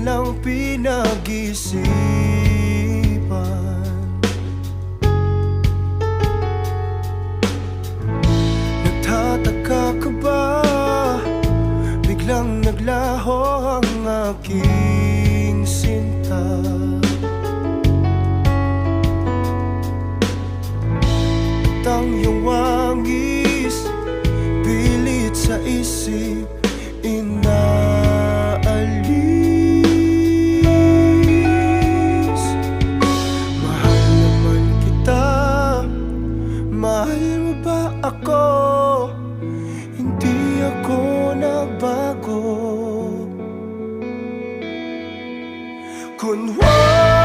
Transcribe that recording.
lang pinag-isipan. Nagtataka ka ba? Biglang naglaho ang aking sinta. At ang iyong wangis pilit sa isip inaalis. Mahal naman kita, mahal mo ba ako? Hindi ako nagbago. Kunwari